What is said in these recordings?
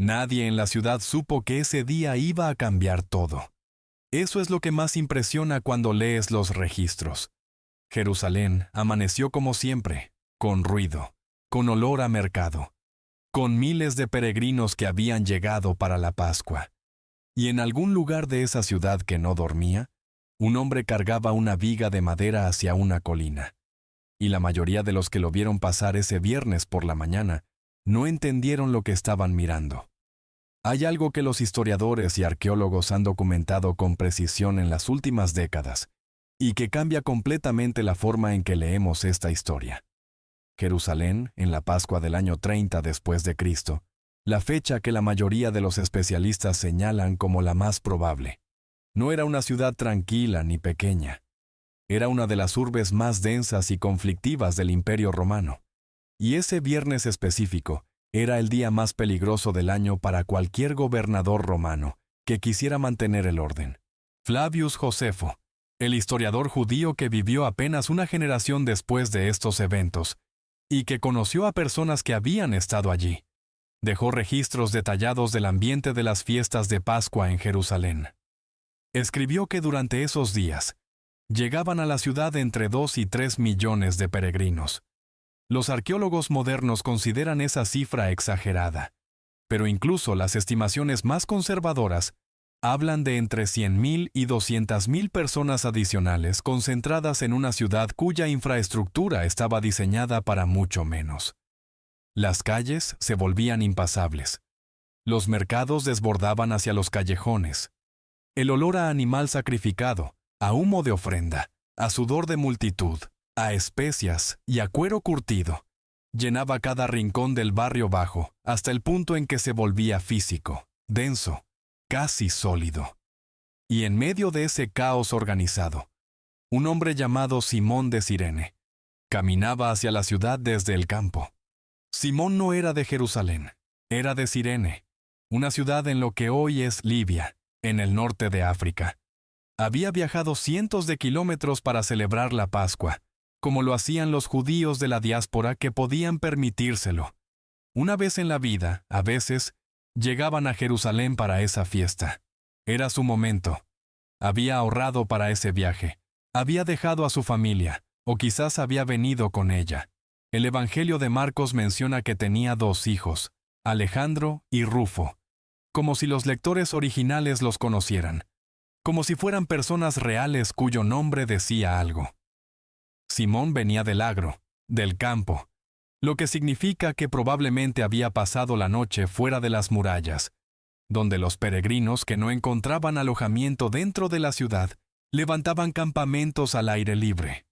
Nadie en la ciudad supo que ese día iba a cambiar todo. Eso es lo que más impresiona cuando lees los registros. Jerusalén amaneció como siempre, con ruido, con olor a mercado, con miles de peregrinos que habían llegado para la Pascua. Y en algún lugar de esa ciudad que no dormía, un hombre cargaba una viga de madera hacia una colina. Y la mayoría de los que lo vieron pasar ese viernes por la mañana no entendieron lo que estaban mirando. Hay algo que los historiadores y arqueólogos han documentado con precisión en las últimas décadas, y que cambia completamente la forma en que leemos esta historia. Jerusalén, en la Pascua del año 30 después de Cristo, la fecha que la mayoría de los especialistas señalan como la más probable, no era una ciudad tranquila ni pequeña. Era una de las urbes más densas y conflictivas del Imperio Romano. Y ese viernes específico era el día más peligroso del año para cualquier gobernador romano que quisiera mantener el orden. Flavius Josefo, el historiador judío que vivió apenas una generación después de estos eventos, y que conoció a personas que habían estado allí, dejó registros detallados del ambiente de las fiestas de Pascua en Jerusalén. Escribió que durante esos días, llegaban a la ciudad entre 2 y 3 millones de peregrinos. Los arqueólogos modernos consideran esa cifra exagerada, pero incluso las estimaciones más conservadoras hablan de entre 100.000 y 200.000 personas adicionales concentradas en una ciudad cuya infraestructura estaba diseñada para mucho menos. Las calles se volvían impasables. Los mercados desbordaban hacia los callejones. El olor a animal sacrificado, a humo de ofrenda, a sudor de multitud, a especias y a cuero curtido, llenaba cada rincón del barrio bajo hasta el punto en que se volvía físico, denso, casi sólido. Y en medio de ese caos organizado, un hombre llamado Simón de Cirene caminaba hacia la ciudad desde el campo. Simón no era de Jerusalén, era de Cirene, una ciudad en lo que hoy es Libia, en el norte de África. Había viajado cientos de kilómetros para celebrar la Pascua, como lo hacían los judíos de la diáspora que podían permitírselo. Una vez en la vida, a veces, llegaban a Jerusalén para esa fiesta. Era su momento. Había ahorrado para ese viaje. Había dejado a su familia, o quizás había venido con ella. El Evangelio de Marcos menciona que tenía 2 hijos, Alejandro y Rufo, como si los lectores originales los conocieran, como si fueran personas reales cuyo nombre decía algo. Simón venía del agro, del campo, lo que significa que probablemente había pasado la noche fuera de las murallas, donde los peregrinos que no encontraban alojamiento dentro de la ciudad levantaban campamentos al aire libre.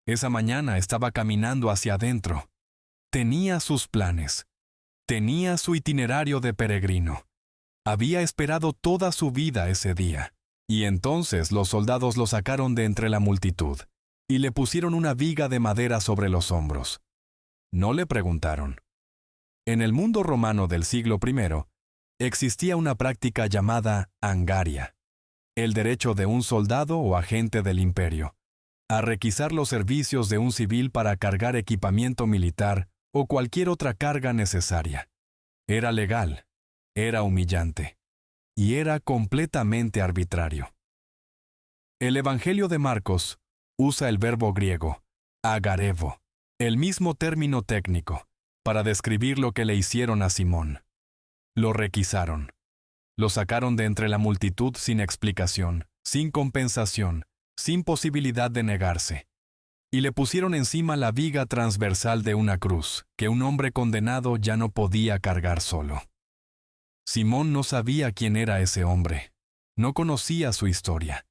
Esa mañana estaba caminando hacia adentro. Tenía sus planes. Tenía su itinerario de peregrino. Había esperado toda su vida ese día. Y entonces los soldados lo sacaron de entre la multitud y le pusieron una viga de madera sobre los hombros. No le preguntaron. En el mundo romano del siglo I, existía una práctica llamada angaria, el derecho de un soldado o agente del imperio a requisar los servicios de un civil para cargar equipamiento militar o cualquier otra carga necesaria. Era legal, era humillante, y era completamente arbitrario. El Evangelio de Marcos usa el verbo griego, agarevo, el mismo término técnico, para describir lo que le hicieron a Simón. Lo requisaron. Lo sacaron de entre la multitud sin explicación, sin compensación, sin posibilidad de negarse. Y le pusieron encima la viga transversal de una cruz, que un hombre condenado ya no podía cargar solo. Simón no sabía quién era ese hombre. No conocía su historia.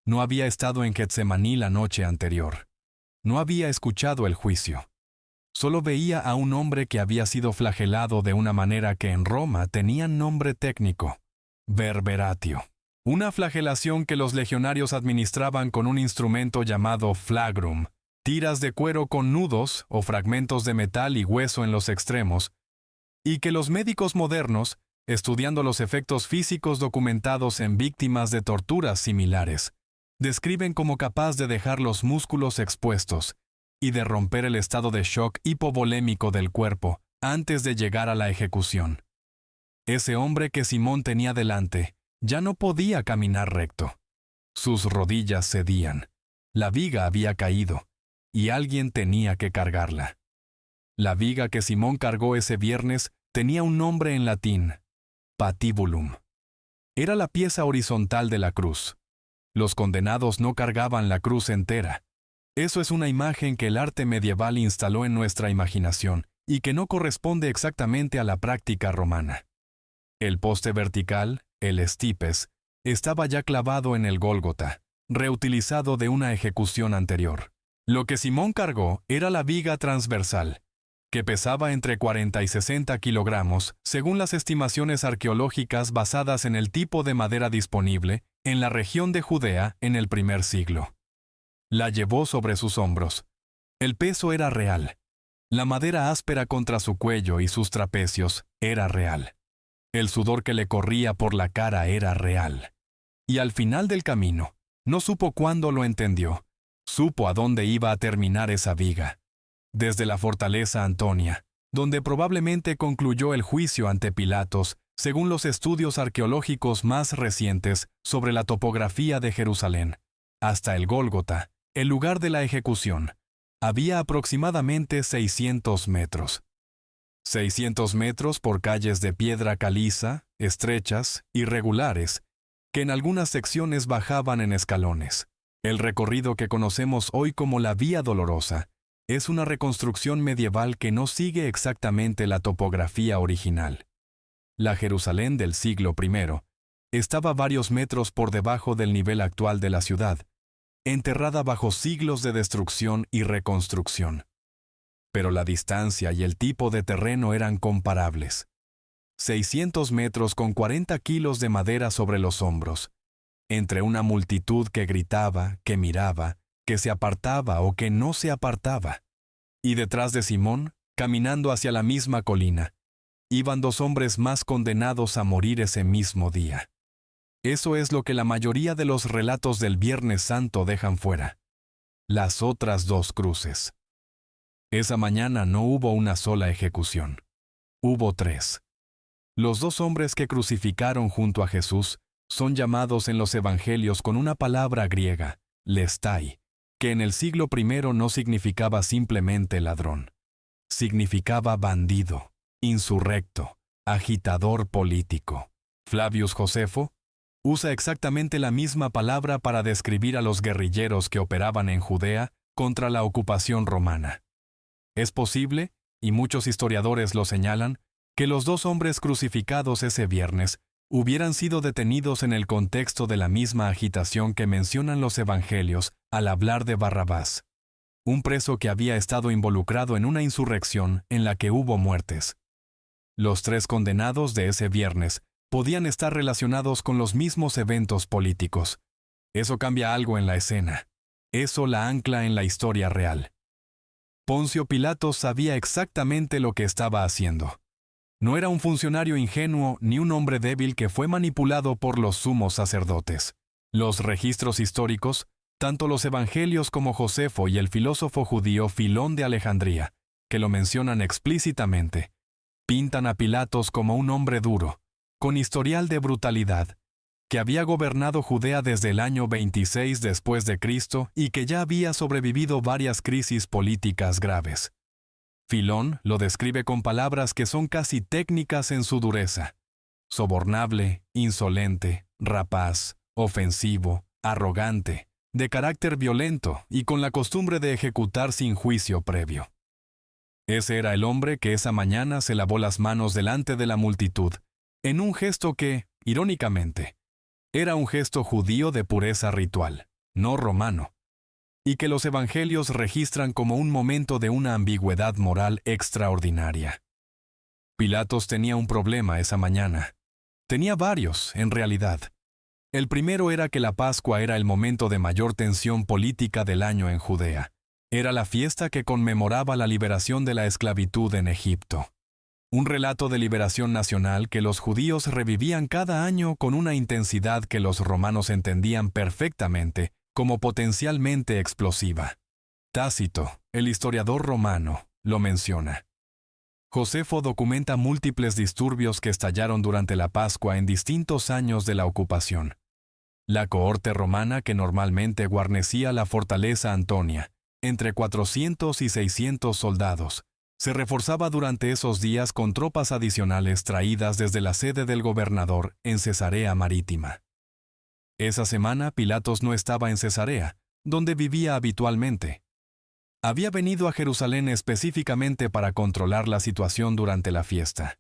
No había estado en Getsemaní la noche anterior. No había escuchado el juicio. Solo veía a un hombre que había sido flagelado de una manera que en Roma tenía nombre técnico, verberatio. Una flagelación que los legionarios administraban con un instrumento llamado flagrum, tiras de cuero con nudos o fragmentos de metal y hueso en los extremos, y que los médicos modernos, estudiando los efectos físicos documentados en víctimas de torturas similares, describen como capaz de dejar los músculos expuestos y de romper el estado de shock hipovolémico del cuerpo antes de llegar a la ejecución. Ese hombre que Simón tenía delante ya no podía caminar recto. Sus rodillas cedían. La viga había caído, y alguien tenía que cargarla. La viga que Simón cargó ese viernes tenía un nombre en latín: patibulum. Era la pieza horizontal de la cruz. Los condenados no cargaban la cruz entera. Eso es una imagen que el arte medieval instaló en nuestra imaginación y que no corresponde exactamente a la práctica romana. El poste vertical, el stipes, estaba ya clavado en el Gólgota, reutilizado de una ejecución anterior. Lo que Simón cargó era la viga transversal, que pesaba entre 40 y 60 kilogramos, según las estimaciones arqueológicas basadas en el tipo de madera disponible en la región de Judea en el primer siglo. La llevó sobre sus hombros. El peso era real. La madera áspera contra su cuello y sus trapecios era real. El sudor que le corría por la cara era real. Y al final del camino, no supo cuándo lo entendió. Supo a dónde iba a terminar esa viga. Desde la fortaleza Antonia, donde probablemente concluyó el juicio ante Pilatos, según los estudios arqueológicos más recientes sobre la topografía de Jerusalén, hasta el Gólgota, el lugar de la ejecución, había aproximadamente 600 metros. 600 metros por calles de piedra caliza, estrechas, irregulares, que en algunas secciones bajaban en escalones. El recorrido que conocemos hoy como la Vía Dolorosa es una reconstrucción medieval que no sigue exactamente la topografía original. La Jerusalén del siglo I estaba varios metros por debajo del nivel actual de la ciudad, enterrada bajo siglos de destrucción y reconstrucción. Pero la distancia y el tipo de terreno eran comparables. 600 metros con 40 kilos de madera sobre los hombros, entre una multitud que gritaba, que miraba, que se apartaba o que no se apartaba. Y detrás de Simón, caminando hacia la misma colina, iban dos hombres más condenados a morir ese mismo día. Eso es lo que la mayoría de los relatos del Viernes Santo dejan fuera. Las otras dos cruces. Esa mañana no hubo una sola ejecución. Hubo tres. Los dos hombres que crucificaron junto a Jesús son llamados en los evangelios con una palabra griega, lestai, que en el siglo I no significaba simplemente ladrón. Significaba bandido, insurrecto, agitador político. Flavius Josefo usa exactamente la misma palabra para describir a los guerrilleros que operaban en Judea contra la ocupación romana. Es posible, y muchos historiadores lo señalan, que los dos hombres crucificados ese viernes hubieran sido detenidos en el contexto de la misma agitación que mencionan los evangelios al hablar de Barrabás, un preso que había estado involucrado en una insurrección en la que hubo muertes. Los tres condenados de ese viernes podían estar relacionados con los mismos eventos políticos. Eso cambia algo en la escena. Eso la ancla en la historia real. Poncio Pilato sabía exactamente lo que estaba haciendo. No era un funcionario ingenuo ni un hombre débil que fue manipulado por los sumos sacerdotes. Los registros históricos, tanto los evangelios como Josefo y el filósofo judío Filón de Alejandría, que lo mencionan explícitamente, pintan a Pilatos como un hombre duro, con historial de brutalidad, que había gobernado Judea desde el año 26 después de Cristo y que ya había sobrevivido varias crisis políticas graves. Filón lo describe con palabras que son casi técnicas en su dureza: sobornable, insolente, rapaz, ofensivo, arrogante, de carácter violento y con la costumbre de ejecutar sin juicio previo. Ese era el hombre que esa mañana se lavó las manos delante de la multitud, en un gesto que, irónicamente, era un gesto judío de pureza ritual, no romano, y que los evangelios registran como un momento de una ambigüedad moral extraordinaria. Pilatos tenía un problema esa mañana. Tenía varios, en realidad. El primero era que la Pascua era el momento de mayor tensión política del año en Judea. Era la fiesta que conmemoraba la liberación de la esclavitud en Egipto. Un relato de liberación nacional que los judíos revivían cada año con una intensidad que los romanos entendían perfectamente como potencialmente explosiva. Tácito, el historiador romano, lo menciona. Josefo documenta múltiples disturbios que estallaron durante la Pascua en distintos años de la ocupación. La cohorte romana que normalmente guarnecía la fortaleza Antonia, entre 400 y 600 soldados, se reforzaba durante esos días con tropas adicionales traídas desde la sede del gobernador en Cesarea Marítima. Esa semana Pilatos no estaba en Cesarea, donde vivía habitualmente. Había venido a Jerusalén específicamente para controlar la situación durante la fiesta.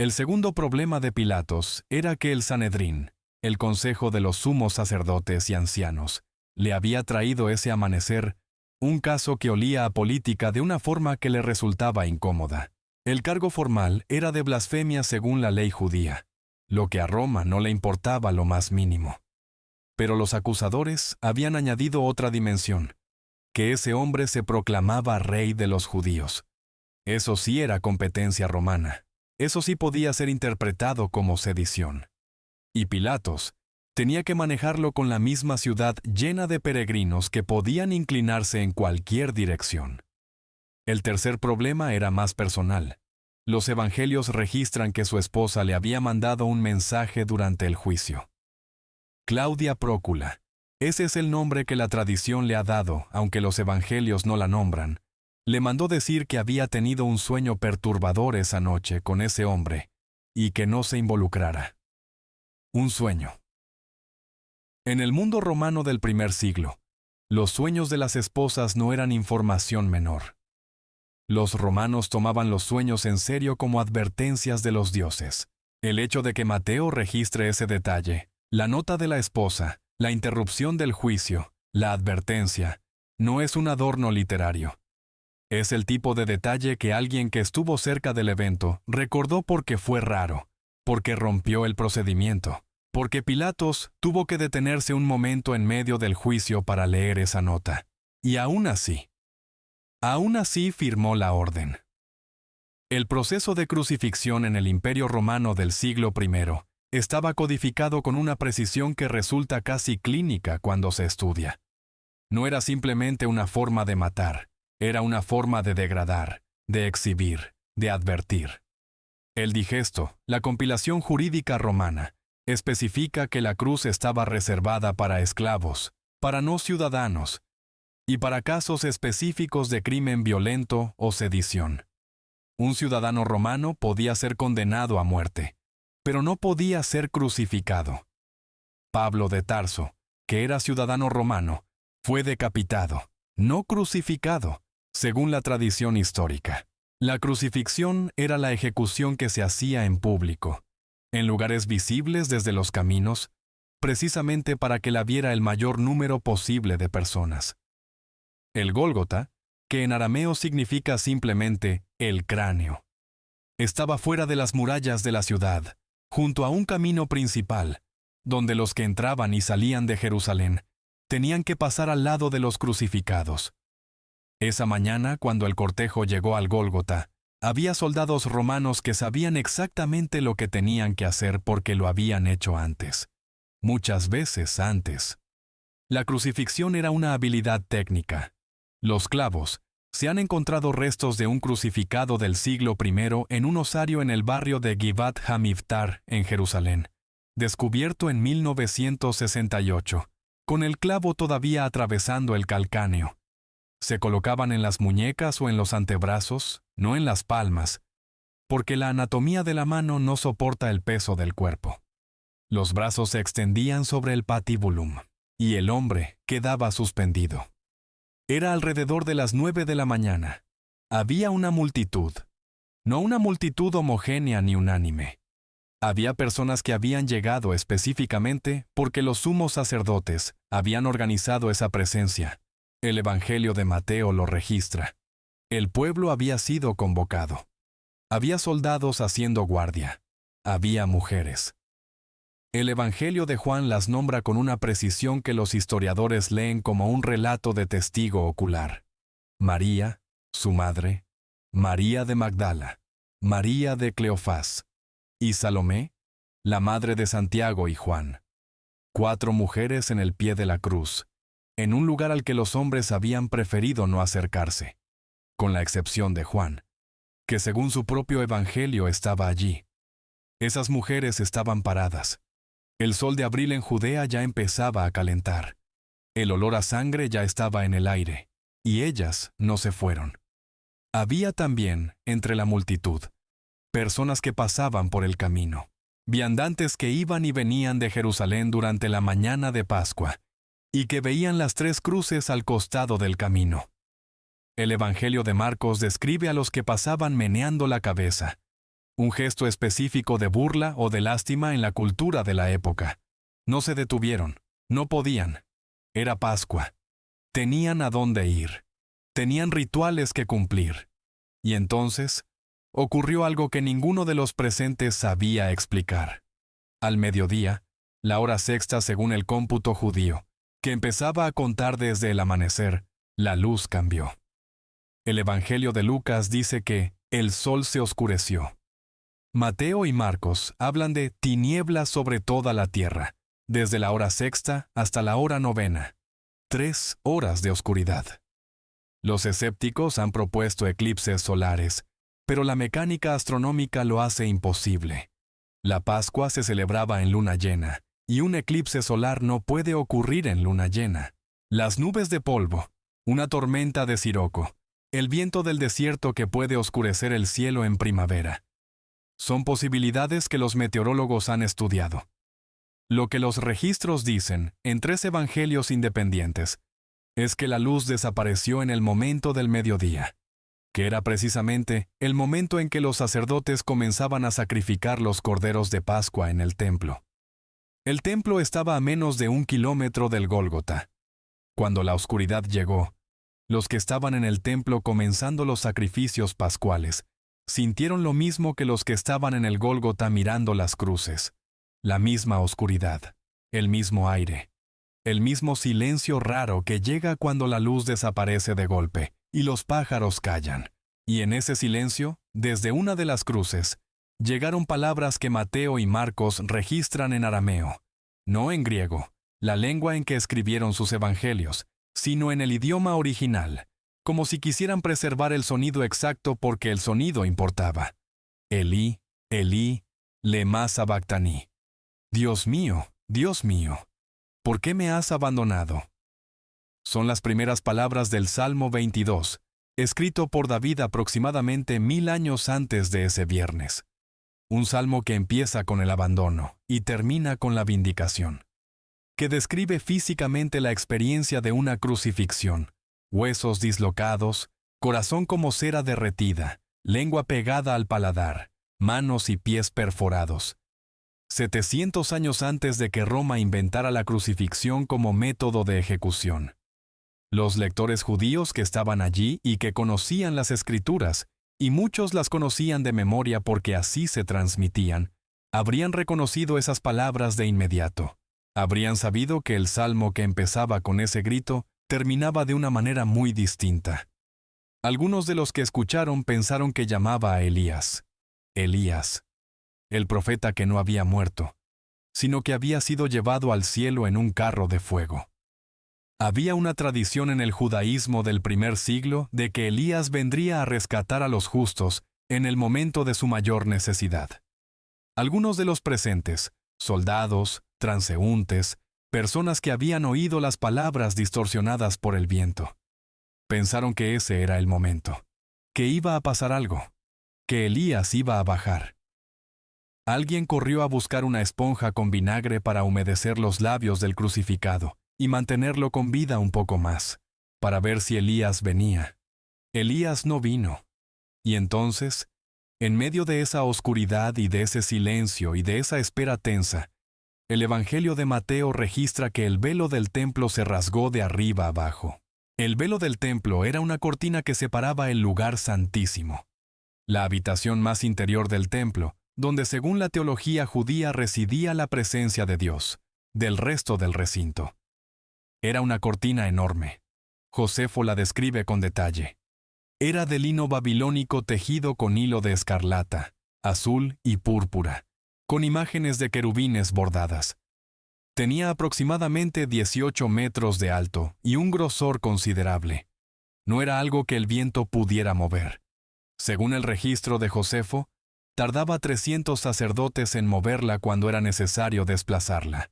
El segundo problema de Pilatos era que el Sanedrín, el consejo de los sumos sacerdotes y ancianos, le había traído ese amanecer un caso que olía a política de una forma que le resultaba incómoda. El cargo formal era de blasfemia según la ley judía, lo que a Roma no le importaba lo más mínimo. Pero los acusadores habían añadido otra dimensión, que ese hombre se proclamaba rey de los judíos. Eso sí era competencia romana. Eso sí podía ser interpretado como sedición. Y Pilatos tenía que manejarlo con la misma ciudad llena de peregrinos que podían inclinarse en cualquier dirección. El tercer problema era más personal. Los evangelios registran que su esposa le había mandado un mensaje durante el juicio. Claudia Prócula, ese es el nombre que la tradición le ha dado, aunque los evangelios no la nombran, le mandó decir que había tenido un sueño perturbador esa noche con ese hombre y que no se involucrara. Un sueño. En el mundo romano del primer siglo, los sueños de las esposas no eran información menor. Los romanos tomaban los sueños en serio como advertencias de los dioses. El hecho de que Mateo registre ese detalle, la nota de la esposa, la interrupción del juicio, la advertencia, no es un adorno literario. Es el tipo de detalle que alguien que estuvo cerca del evento recordó porque fue raro, porque rompió el procedimiento, porque Pilatos tuvo que detenerse un momento en medio del juicio para leer esa nota. Y aún así firmó la orden. El proceso de crucifixión en el Imperio Romano del siglo I estaba codificado con una precisión que resulta casi clínica cuando se estudia. No era simplemente una forma de matar, era una forma de degradar, de exhibir, de advertir. El digesto, la compilación jurídica romana, especifica que la cruz estaba reservada para esclavos, para no ciudadanos, y para casos específicos de crimen violento o sedición. Un ciudadano romano podía ser condenado a muerte, pero no podía ser crucificado. Pablo de Tarso, que era ciudadano romano, fue decapitado, no crucificado, según la tradición histórica. La crucifixión era la ejecución que se hacía en público, en lugares visibles desde los caminos, precisamente para que la viera el mayor número posible de personas. El Gólgota, que en arameo significa simplemente el cráneo, estaba fuera de las murallas de la ciudad, junto a un camino principal, donde los que entraban y salían de Jerusalén tenían que pasar al lado de los crucificados. Esa mañana, cuando el cortejo llegó al Gólgota, había soldados romanos que sabían exactamente lo que tenían que hacer porque lo habían hecho antes. Muchas veces antes. La crucifixión era una habilidad técnica. Los clavos. Se han encontrado restos de un crucificado del siglo I en un osario en el barrio de Givat HaMivtar, en Jerusalén, descubierto en 1968, con el clavo todavía atravesando el calcáneo. Se colocaban en las muñecas o en los antebrazos, no en las palmas, porque la anatomía de la mano no soporta el peso del cuerpo. Los brazos se extendían sobre el patibulum, y el hombre quedaba suspendido. Era alrededor de las 9 de la mañana. Había una multitud. No una multitud homogénea ni unánime. Había personas que habían llegado específicamente porque los sumos sacerdotes habían organizado esa presencia. El Evangelio de Mateo lo registra. El pueblo había sido convocado. Había soldados haciendo guardia. Había mujeres. El Evangelio de Juan las nombra con una precisión que los historiadores leen como un relato de testigo ocular. María, su madre, María de Magdala, María de Cleofás, y Salomé, la madre de Santiago y Juan. 4 mujeres en el pie de la cruz, en un lugar al que los hombres habían preferido no acercarse, con la excepción de Juan, que según su propio evangelio estaba allí. Esas mujeres estaban paradas. El sol de abril en Judea ya empezaba a calentar. El olor a sangre ya estaba en el aire, y ellas no se fueron. Había también, entre la multitud, personas que pasaban por el camino, viandantes que iban y venían de Jerusalén durante la mañana de Pascua, y que veían las 3 cruces al costado del camino. El Evangelio de Marcos describe a los que pasaban meneando la cabeza, un gesto específico de burla o de lástima en la cultura de la época. No se detuvieron, no podían. Era Pascua. Tenían a dónde ir. Tenían rituales que cumplir. Y entonces, ocurrió algo que ninguno de los presentes sabía explicar. Al mediodía, la hora sexta según el cómputo judío, que empezaba a contar desde el amanecer, la luz cambió. El Evangelio de Lucas dice que el sol se oscureció. Mateo y Marcos hablan de tinieblas sobre toda la tierra, desde la hora sexta hasta la hora novena. 3 horas de oscuridad. Los escépticos han propuesto eclipses solares, pero la mecánica astronómica lo hace imposible. La Pascua se celebraba en luna llena, y un eclipse solar no puede ocurrir en luna llena. Las nubes de polvo, una tormenta de siroco, el viento del desierto que puede oscurecer el cielo en primavera. Son posibilidades que los meteorólogos han estudiado. Lo que los registros dicen, en 3 evangelios independientes, es que la luz desapareció en el momento del mediodía, que era precisamente el momento en que los sacerdotes comenzaban a sacrificar los corderos de Pascua en el templo. El templo estaba a menos de 1 kilómetro del Gólgota. Cuando la oscuridad llegó, los que estaban en el templo comenzando los sacrificios pascuales, sintieron lo mismo que los que estaban en el Gólgota mirando las cruces. La misma oscuridad, el mismo aire, el mismo silencio raro que llega cuando la luz desaparece de golpe y los pájaros callan. Y en ese silencio, desde una de las cruces, llegaron palabras que Mateo y Marcos registran en arameo, no en griego, la lengua en que escribieron sus evangelios, sino en el idioma original, como si quisieran preservar el sonido exacto porque el sonido importaba. Elí, Elí, lema sabactani. Dios mío, ¿por qué me has abandonado? Son las primeras palabras del Salmo 22, escrito por David aproximadamente 1000 años antes de ese viernes. Un salmo que empieza con el abandono y termina con la vindicación, que describe físicamente la experiencia de una crucifixión, huesos dislocados, corazón como cera derretida, lengua pegada al paladar, manos y pies perforados. 700 años antes de que Roma inventara la crucifixión como método de ejecución. Los lectores judíos que estaban allí y que conocían las Escrituras, y muchos las conocían de memoria porque así se transmitían, habrían reconocido esas palabras de inmediato. Habrían sabido que el salmo que empezaba con ese grito terminaba de una manera muy distinta. Algunos de los que escucharon pensaron que llamaba a Elías, el profeta que no había muerto, sino que había sido llevado al cielo en un carro de fuego. Había una tradición en el judaísmo del primer siglo de que Elías vendría a rescatar a los justos en el momento de su mayor necesidad. Algunos de los presentes, soldados, transeúntes, personas que habían oído las palabras distorsionadas por el viento, pensaron que ese era el momento, que iba a pasar algo, que Elías iba a bajar. Alguien corrió a buscar una esponja con vinagre para humedecer los labios del crucificado y mantenerlo con vida un poco más, para ver si Elías venía. Elías no vino. Y entonces, en medio de esa oscuridad y de ese silencio y de esa espera tensa, el Evangelio de Mateo registra que el velo del templo se rasgó de arriba abajo. El velo del templo era una cortina que separaba el lugar santísimo, la habitación más interior del templo, donde según la teología judía residía la presencia de Dios, del resto del recinto. Era una cortina enorme. Josefo la describe con detalle. Era de lino babilónico tejido con hilo de escarlata, azul y púrpura, con imágenes de querubines bordadas. Tenía aproximadamente 18 metros de alto y un grosor considerable. No era algo que el viento pudiera mover. Según el registro de Josefo, tardaba 300 sacerdotes en moverla cuando era necesario desplazarla.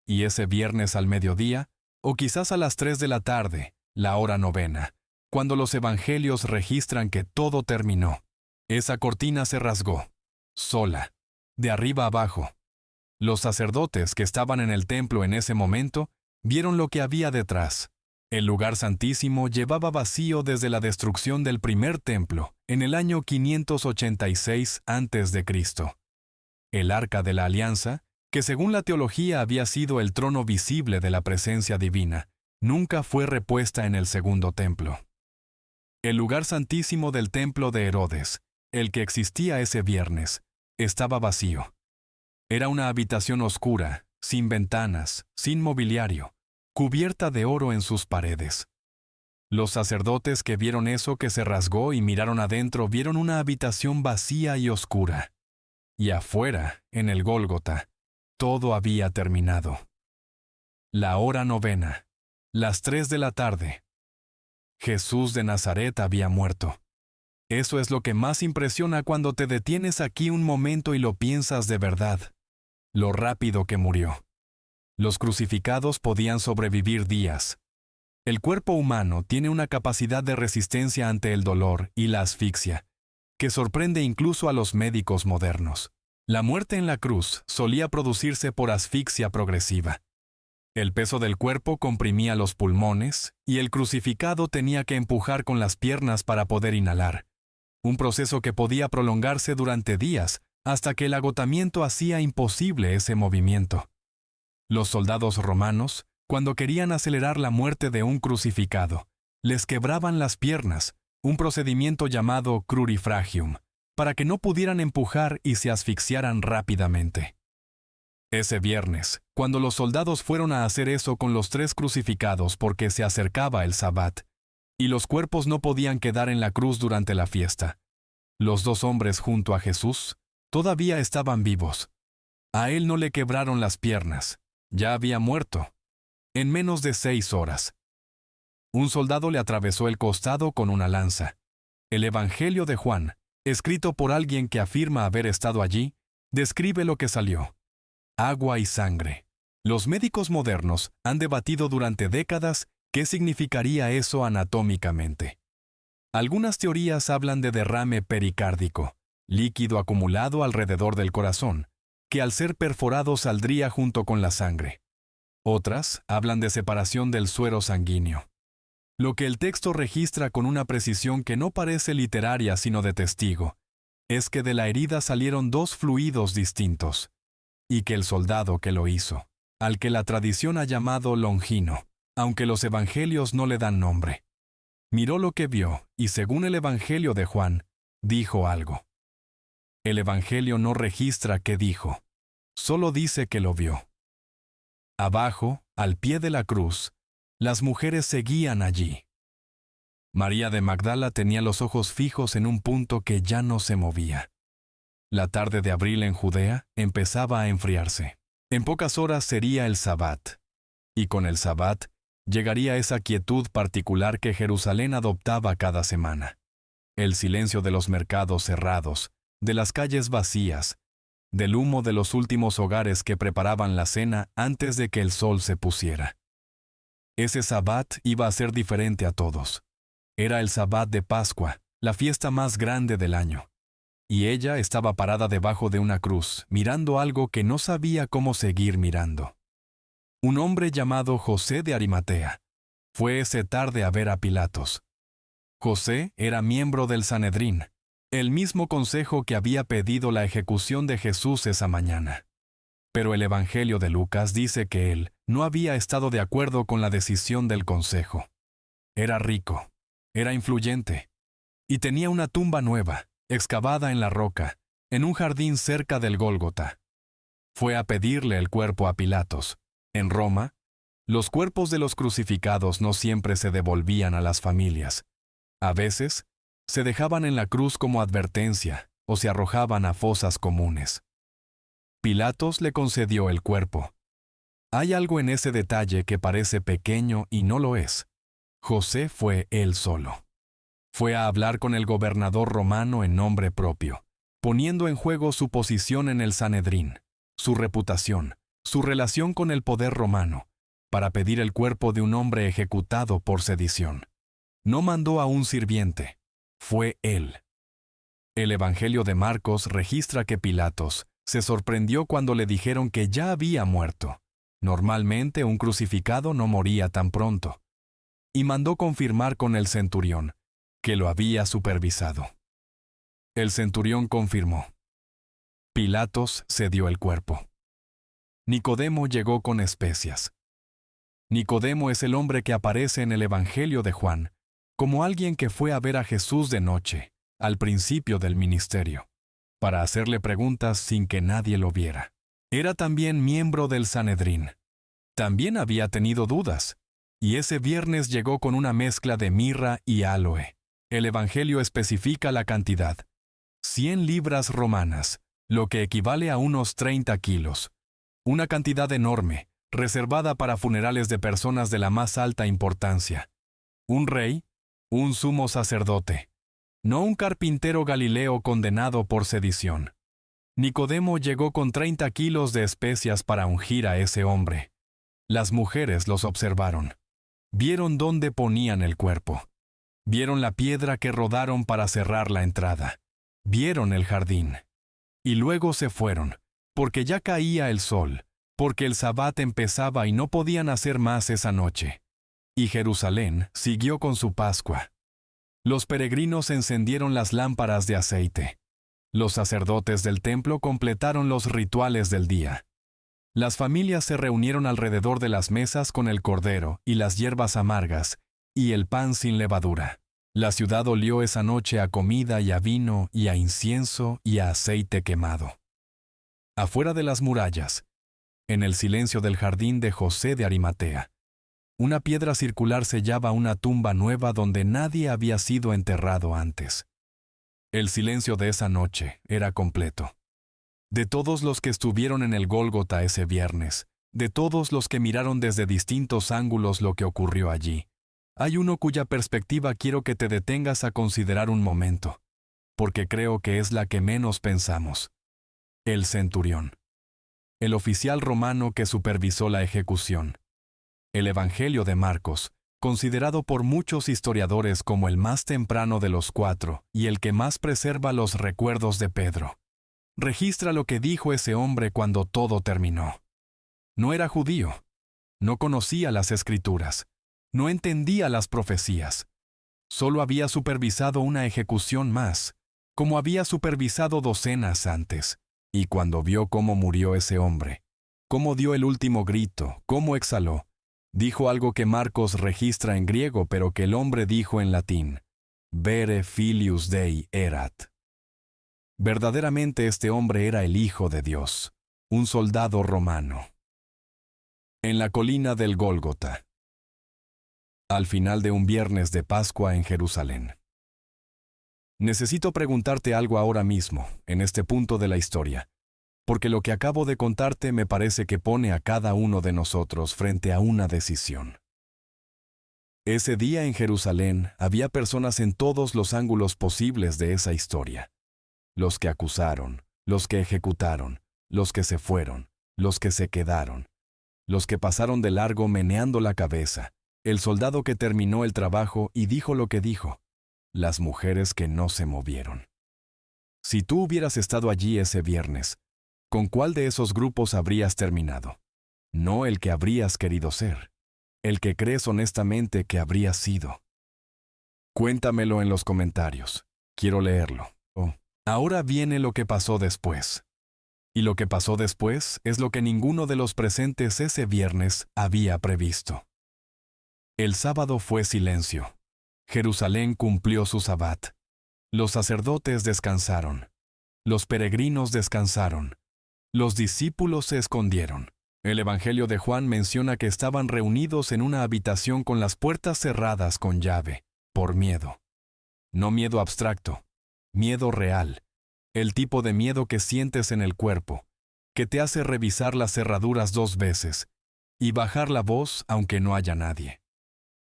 Y ese viernes al mediodía, o quizás a las 3 de la tarde, la hora novena, cuando los evangelios registran que todo terminó, esa cortina se rasgó, sola, de arriba abajo. Los sacerdotes que estaban en el templo en ese momento vieron lo que había detrás. El lugar santísimo llevaba vacío desde la destrucción del primer templo, en el año 586 a.C. El Arca de la Alianza, que según la teología había sido el trono visible de la presencia divina, nunca fue repuesta en el segundo templo. El lugar santísimo del templo de Herodes, el que existía ese viernes, estaba vacío. Era una habitación oscura, sin ventanas, sin mobiliario, cubierta de oro en sus paredes. Los sacerdotes que vieron eso que se rasgó y miraron adentro vieron una habitación vacía y oscura. Y afuera, en el Gólgota, todo había terminado. La hora novena, las 3 de la tarde. Jesús de Nazaret había muerto. Eso es lo que más impresiona cuando te detienes aquí un momento y lo piensas de verdad. Lo rápido que murió. Los crucificados podían sobrevivir días. El cuerpo humano tiene una capacidad de resistencia ante el dolor y la asfixia, que sorprende incluso a los médicos modernos. La muerte en la cruz solía producirse por asfixia progresiva. El peso del cuerpo comprimía los pulmones y el crucificado tenía que empujar con las piernas para poder inhalar. Un proceso que podía prolongarse durante días hasta que el agotamiento hacía imposible ese movimiento. Los soldados romanos, cuando querían acelerar la muerte de un crucificado, les quebraban las piernas, un procedimiento llamado crurifragium, para que no pudieran empujar y se asfixiaran rápidamente. Ese viernes, cuando los soldados fueron a hacer eso con los 3 crucificados porque se acercaba el Sabbat, y los cuerpos no podían quedar en la cruz durante la fiesta, los 2 hombres junto a Jesús todavía estaban vivos. A él no le quebraron las piernas, ya había muerto, en menos de 6 horas. Un soldado le atravesó el costado con una lanza. El Evangelio de Juan, escrito por alguien que afirma haber estado allí, describe lo que salió. Agua y sangre. Los médicos modernos han debatido durante décadas qué significaría eso anatómicamente. Algunas teorías hablan de derrame pericárdico, líquido acumulado alrededor del corazón, que al ser perforado saldría junto con la sangre. Otras hablan de separación del suero sanguíneo. Lo que el texto registra con una precisión que no parece literaria sino de testigo, es que de la herida salieron 2 fluidos distintos, y que el soldado que lo hizo, al que la tradición ha llamado Longino, aunque los evangelios no le dan nombre, miró lo que vio y según el Evangelio de Juan, dijo algo. El Evangelio no registra qué dijo, solo dice que lo vio. Abajo, al pie de la cruz, las mujeres seguían allí. María de Magdala tenía los ojos fijos en un punto que ya no se movía. La tarde de abril en Judea empezaba a enfriarse. En pocas horas sería el Sabbat. Y con el Sabbat llegaría esa quietud particular que Jerusalén adoptaba cada semana. El silencio de los mercados cerrados, de las calles vacías, del humo de los últimos hogares que preparaban la cena antes de que el sol se pusiera. Ese Sabbat iba a ser diferente a todos. Era el Sabbat de Pascua, la fiesta más grande del año. Y ella estaba parada debajo de una cruz, mirando algo que no sabía cómo seguir mirando. Un hombre llamado José de Arimatea fue esa tarde a ver a Pilatos. José era miembro del Sanedrín, el mismo consejo que había pedido la ejecución de Jesús esa mañana. Pero el Evangelio de Lucas dice que él no había estado de acuerdo con la decisión del consejo. Era rico, era influyente, y tenía una tumba nueva, excavada en la roca, en un jardín cerca del Gólgota. Fue a pedirle el cuerpo a Pilatos. En Roma, los cuerpos de los crucificados no siempre se devolvían a las familias. A veces, se dejaban en la cruz como advertencia o se arrojaban a fosas comunes. Pilatos le concedió el cuerpo. Hay algo en ese detalle que parece pequeño y no lo es. José fue él solo. Fue a hablar con el gobernador romano en nombre propio, poniendo en juego su posición en el Sanedrín, su reputación, su relación con el poder romano, para pedir el cuerpo de un hombre ejecutado por sedición. No mandó a un sirviente, fue él. El Evangelio de Marcos registra que Pilatos se sorprendió cuando le dijeron que ya había muerto. Normalmente un crucificado no moría tan pronto. Y mandó confirmar con el centurión, que lo había supervisado. El centurión confirmó. Pilatos cedió el cuerpo. Nicodemo llegó con especias. Nicodemo es el hombre que aparece en el Evangelio de Juan, como alguien que fue a ver a Jesús de noche, al principio del ministerio, para hacerle preguntas sin que nadie lo viera. Era también miembro del Sanedrín. También había tenido dudas, y ese viernes llegó con una mezcla de mirra y áloe. El Evangelio especifica la cantidad: 100 libras romanas, lo que equivale a unos 30 kilos. Una cantidad enorme, reservada para funerales de personas de la más alta importancia. Un rey, un sumo sacerdote, no un carpintero galileo condenado por sedición. Nicodemo llegó con 30 kilos de especias para ungir a ese hombre. Las mujeres los observaron. Vieron dónde ponían el cuerpo. Vieron la piedra que rodaron para cerrar la entrada. Vieron el jardín. Y luego se fueron, porque ya caía el sol, porque el sabbat empezaba y no podían hacer más esa noche. Y Jerusalén siguió con su Pascua. Los peregrinos encendieron las lámparas de aceite. Los sacerdotes del templo completaron los rituales del día. Las familias se reunieron alrededor de las mesas con el cordero y las hierbas amargas, y el pan sin levadura. La ciudad olió esa noche a comida y a vino y a incienso y a aceite quemado. Afuera de las murallas, en el silencio del jardín de José de Arimatea, una piedra circular sellaba una tumba nueva donde nadie había sido enterrado antes. El silencio de esa noche era completo. De todos los que estuvieron en el Gólgota ese viernes, de todos los que miraron desde distintos ángulos lo que ocurrió allí, hay uno cuya perspectiva quiero que te detengas a considerar un momento, porque creo que es la que menos pensamos. El centurión. El oficial romano que supervisó la ejecución. El Evangelio de Marcos, considerado por muchos historiadores como el más temprano de los 4 y el que más preserva los recuerdos de Pedro, registra lo que dijo ese hombre cuando todo terminó. No era judío, no conocía las Escrituras, no entendía las profecías. Solo había supervisado una ejecución más, como había supervisado docenas antes, y cuando vio cómo murió ese hombre, cómo dio el último grito, cómo exhaló, dijo algo que Marcos registra en griego pero que el hombre dijo en latín: Vere filius Dei erat. Verdaderamente este hombre era el Hijo de Dios, un soldado romano. En la colina del Gólgota. Al final de un viernes de Pascua en Jerusalén. Necesito preguntarte algo ahora mismo, en este punto de la historia, porque lo que acabo de contarte me parece que pone a cada uno de nosotros frente a una decisión. Ese día en Jerusalén había personas en todos los ángulos posibles de esa historia. Los que acusaron, los que ejecutaron, los que se fueron, los que se quedaron, los que pasaron de largo meneando la cabeza, el soldado que terminó el trabajo y dijo lo que dijo, las mujeres que no se movieron. Si tú hubieras estado allí ese viernes, ¿con cuál de esos grupos habrías terminado? No el que habrías querido ser, el que crees honestamente que habrías sido. Cuéntamelo en los comentarios. Quiero leerlo. Ahora viene lo que pasó después. Y lo que pasó después es lo que ninguno de los presentes ese viernes había previsto. El sábado fue silencio. Jerusalén cumplió su sabbat. Los sacerdotes descansaron. Los peregrinos descansaron. Los discípulos se escondieron. El Evangelio de Juan menciona que estaban reunidos en una habitación con las puertas cerradas con llave, por miedo. No miedo abstracto, miedo real. El tipo de miedo que sientes en el cuerpo, que te hace revisar las cerraduras 2 veces y bajar la voz aunque no haya nadie.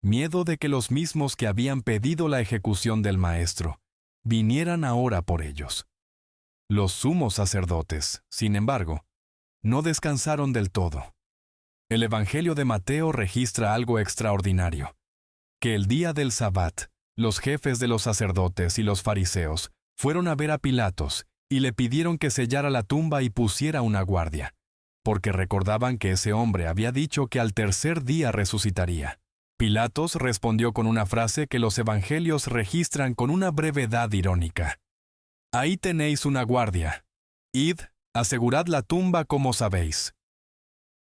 miedo de que los mismos que habían pedido la ejecución del Maestro vinieran ahora por ellos. Los sumos sacerdotes, sin embargo, no descansaron del todo. El Evangelio de Mateo registra algo extraordinario, que el día del Sabbat, los jefes de los sacerdotes y los fariseos fueron a ver a Pilatos y le pidieron que sellara la tumba y pusiera una guardia, porque recordaban que ese hombre había dicho que al tercer día resucitaría. Pilatos respondió con una frase que los evangelios registran con una brevedad irónica. Ahí tenéis una guardia. Id, asegurad la tumba como sabéis.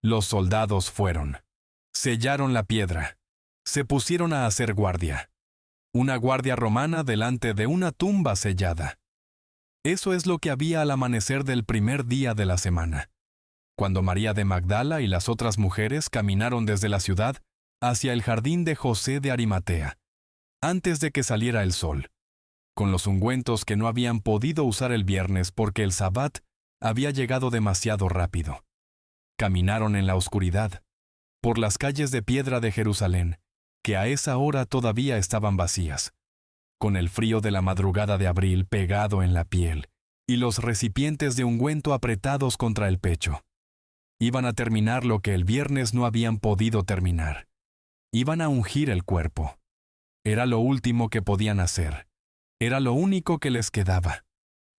Los soldados fueron. Sellaron la piedra. Se pusieron a hacer guardia. Una guardia romana delante de una tumba sellada. Eso es lo que había al amanecer del primer día de la semana, cuando María de Magdala y las otras mujeres caminaron desde la ciudad hacia el jardín de José de Arimatea, antes de que saliera el sol, con los ungüentos que no habían podido usar el viernes porque el Sabbat había llegado demasiado rápido. Caminaron en la oscuridad, por las calles de piedra de Jerusalén, que a esa hora todavía estaban vacías, con el frío de la madrugada de abril pegado en la piel y los recipientes de ungüento apretados contra el pecho. Iban a terminar lo que el viernes no habían podido terminar. Iban a ungir el cuerpo. Era lo último que podían hacer. Era lo único que les quedaba.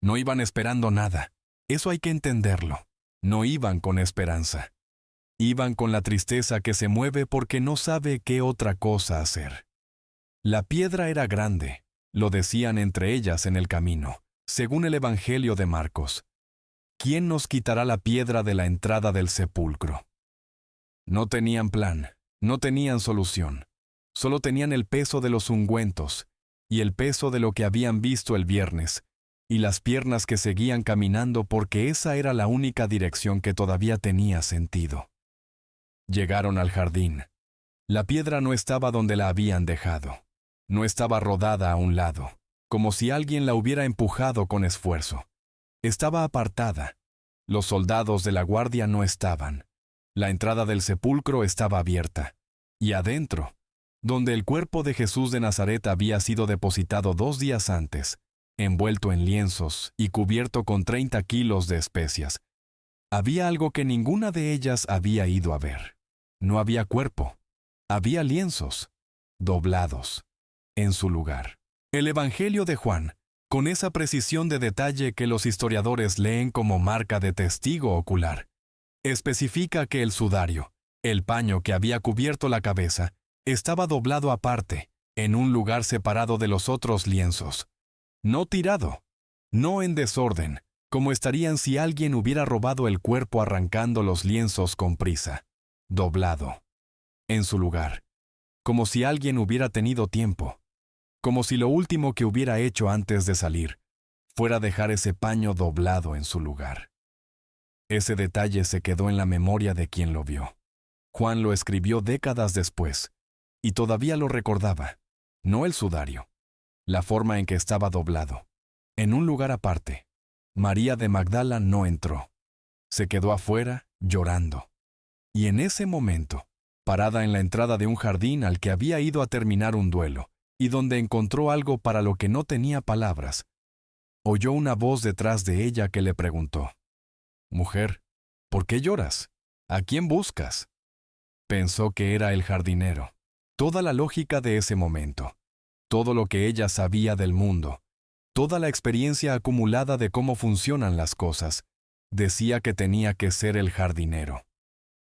No iban esperando nada. Eso hay que entenderlo. No iban con esperanza. Iban con la tristeza que se mueve porque no sabe qué otra cosa hacer. La piedra era grande, lo decían entre ellas en el camino, según el Evangelio de Marcos. ¿Quién nos quitará la piedra de la entrada del sepulcro? No tenían plan, no tenían solución. Solo tenían el peso de los ungüentos y el peso de lo que habían visto el viernes, y las piernas que seguían caminando porque esa era la única dirección que todavía tenía sentido. Llegaron al jardín. La piedra no estaba donde la habían dejado. No estaba rodada a un lado, como si alguien la hubiera empujado con esfuerzo. Estaba apartada. Los soldados de la guardia no estaban. La entrada del sepulcro estaba abierta. Y adentro, donde el cuerpo de Jesús de Nazaret había sido depositado 2 días antes, envuelto en lienzos y cubierto con 30 kilos de especias, había algo que ninguna de ellas había ido a ver. No había cuerpo. Había lienzos, doblados, en su lugar. El Evangelio de Juan, con esa precisión de detalle que los historiadores leen como marca de testigo ocular, especifica que el sudario, el paño que había cubierto la cabeza, estaba doblado aparte, en un lugar separado de los otros lienzos. No tirado, no en desorden, como estarían si alguien hubiera robado el cuerpo arrancando los lienzos con prisa. Doblado, en su lugar, como si alguien hubiera tenido tiempo, como si lo último que hubiera hecho antes de salir fuera dejar ese paño doblado en su lugar. Ese detalle se quedó en la memoria de quien lo vio. Juan lo escribió décadas después, y todavía lo recordaba, no el sudario, la forma en que estaba doblado, en un lugar aparte. María de Magdala no entró. Se quedó afuera, llorando. Y en ese momento, parada en la entrada de un jardín al que había ido a terminar un duelo, y donde encontró algo para lo que no tenía palabras, oyó una voz detrás de ella que le preguntó: «Mujer, ¿por qué lloras? ¿A quién buscas?». Pensó que era el jardinero. Toda la lógica de ese momento, todo lo que ella sabía del mundo, toda la experiencia acumulada de cómo funcionan las cosas, decía que tenía que ser el jardinero.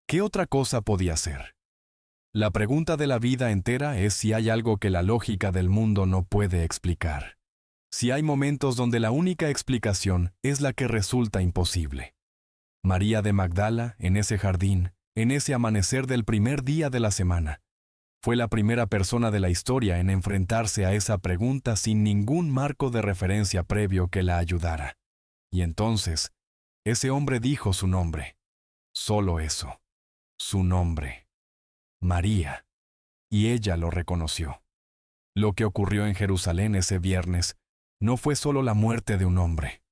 ¿Qué otra cosa podía ser? La pregunta de la vida entera es si hay algo que la lógica del mundo no puede explicar. Si hay momentos donde la única explicación es la que resulta imposible. María de Magdala, en ese jardín, en ese amanecer del primer día de la semana, fue la primera persona de la historia en enfrentarse a esa pregunta sin ningún marco de referencia previo que la ayudara. Y entonces, ese hombre dijo su nombre. Solo eso. Su nombre. María. Y ella lo reconoció. Lo que ocurrió en Jerusalén ese viernes no fue solo la muerte de un hombre.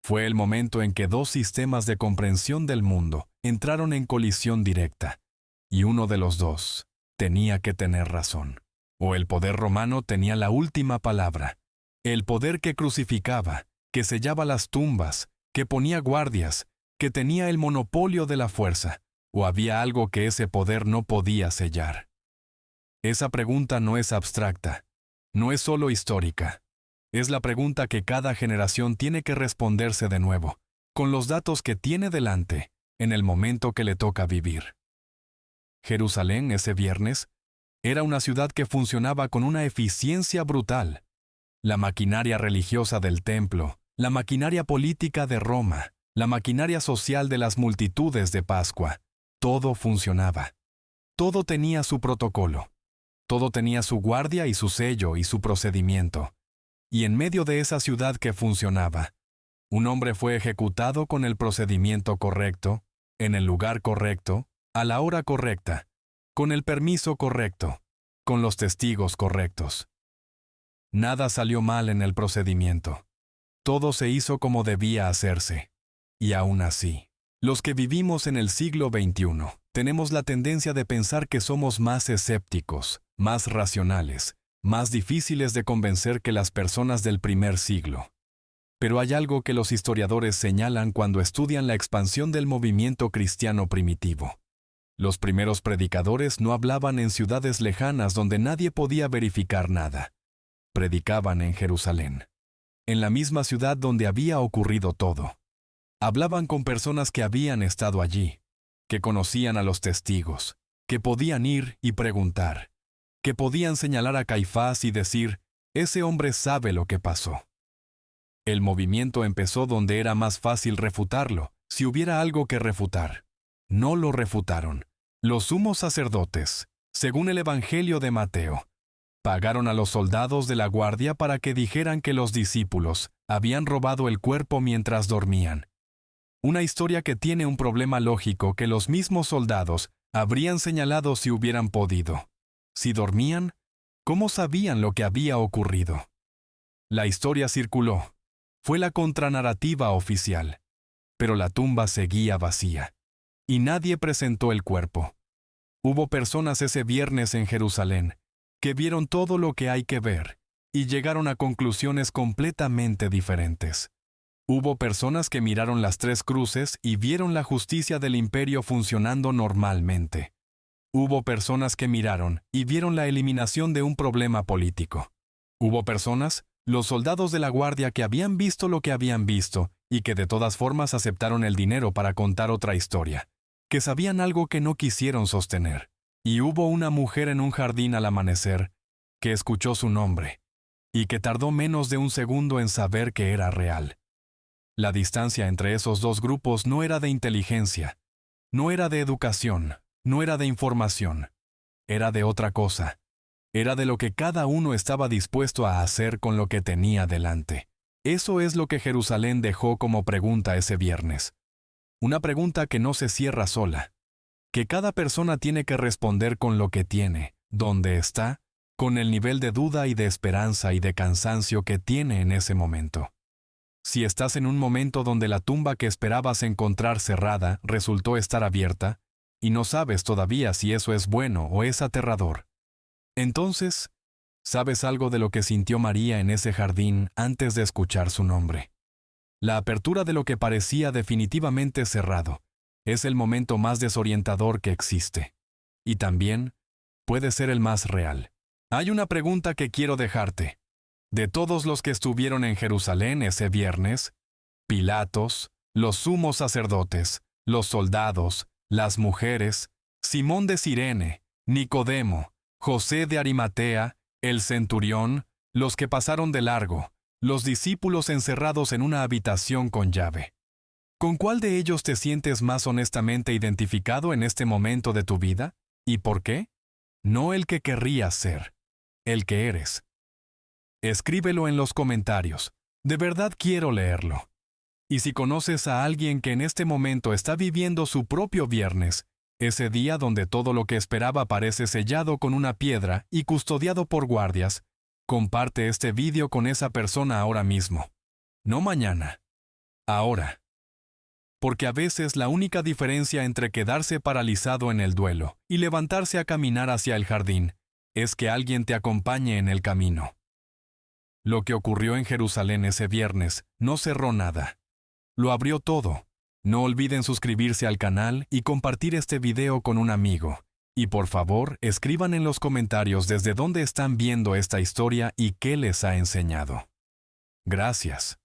Fue el momento en que 2 sistemas de comprensión del mundo entraron en colisión directa, y uno de los 2, tenía que tener razón. O el poder romano tenía la última palabra. El poder que crucificaba, que sellaba las tumbas, que ponía guardias, que tenía el monopolio de la fuerza. ¿O había algo que ese poder no podía sellar? Esa pregunta no es abstracta, no es solo histórica. Es la pregunta que cada generación tiene que responderse de nuevo, con los datos que tiene delante, en el momento que le toca vivir. Jerusalén, ese viernes, era una ciudad que funcionaba con una eficiencia brutal. La maquinaria religiosa del templo, la maquinaria política de Roma, la maquinaria social de las multitudes de Pascua, todo funcionaba. Todo tenía su protocolo. Todo tenía su guardia y su sello y su procedimiento. Y en medio de esa ciudad que funcionaba, un hombre fue ejecutado con el procedimiento correcto, en el lugar correcto, a la hora correcta, con el permiso correcto, con los testigos correctos. Nada salió mal en el procedimiento. Todo se hizo como debía hacerse. Y aún así, los que vivimos en el siglo XXI, tenemos la tendencia de pensar que somos más escépticos, más racionales, más difíciles de convencer que las personas del primer siglo. Pero hay algo que los historiadores señalan cuando estudian la expansión del movimiento cristiano primitivo. Los primeros predicadores no hablaban en ciudades lejanas donde nadie podía verificar nada. Predicaban en Jerusalén, en la misma ciudad donde había ocurrido todo. Hablaban con personas que habían estado allí, que conocían a los testigos, que podían ir y preguntar, que podían señalar a Caifás y decir, ese hombre sabe lo que pasó. El movimiento empezó donde era más fácil refutarlo, si hubiera algo que refutar. No lo refutaron. Los sumos sacerdotes, según el Evangelio de Mateo, pagaron a los soldados de la guardia para que dijeran que los discípulos habían robado el cuerpo mientras dormían. Una historia que tiene un problema lógico que los mismos soldados habrían señalado si hubieran podido. Si dormían, ¿cómo sabían lo que había ocurrido? La historia circuló. Fue la contranarrativa oficial. Pero la tumba seguía vacía. Y nadie presentó el cuerpo. Hubo personas ese viernes en Jerusalén que vieron todo lo que hay que ver y llegaron a conclusiones completamente diferentes. Hubo personas que miraron las tres cruces y vieron la justicia del imperio funcionando normalmente. Hubo personas que miraron y vieron la eliminación de un problema político. Hubo personas, los soldados de la guardia, que habían visto lo que habían visto y que de todas formas aceptaron el dinero para contar otra historia, que sabían algo que no quisieron sostener. Y hubo una mujer en un jardín al amanecer que escuchó su nombre y que tardó menos de un segundo en saber que era real. La distancia entre esos dos grupos no era de inteligencia, no era de educación, no era de información, era de otra cosa. Era de lo que cada uno estaba dispuesto a hacer con lo que tenía delante. Eso es lo que Jerusalén dejó como pregunta ese viernes. Una pregunta que no se cierra sola, que cada persona tiene que responder con lo que tiene, donde está, con el nivel de duda y de esperanza y de cansancio que tiene en ese momento. Si estás en un momento donde la tumba que esperabas encontrar cerrada resultó estar abierta, y no sabes todavía si eso es bueno o es aterrador, entonces, ¿sabes algo de lo que sintió María en ese jardín antes de escuchar su nombre? La apertura de lo que parecía definitivamente cerrado es el momento más desorientador que existe. Y también puede ser el más real. Hay una pregunta que quiero dejarte. De todos los que estuvieron en Jerusalén ese viernes, Pilatos, los sumos sacerdotes, los soldados, las mujeres, Simón de Cirene, Nicodemo, José de Arimatea, el centurión, los que pasaron de largo, los discípulos encerrados en una habitación con llave. ¿Con cuál de ellos te sientes más honestamente identificado en este momento de tu vida? ¿Y por qué? No el que querrías ser, el que eres. Escríbelo en los comentarios. De verdad quiero leerlo. Y si conoces a alguien que en este momento está viviendo su propio viernes, ese día donde todo lo que esperaba parece sellado con una piedra y custodiado por guardias, comparte este vídeo con esa persona ahora mismo. No mañana. Ahora. porque a veces la única diferencia entre quedarse paralizado en el duelo y levantarse a caminar hacia el jardín es que alguien te acompañe en el camino. Lo que ocurrió en Jerusalén ese viernes no cerró nada. Lo abrió todo. No olviden suscribirse al canal y compartir este video con un amigo. Y por favor, escriban en los comentarios desde dónde están viendo esta historia y qué les ha enseñado. Gracias.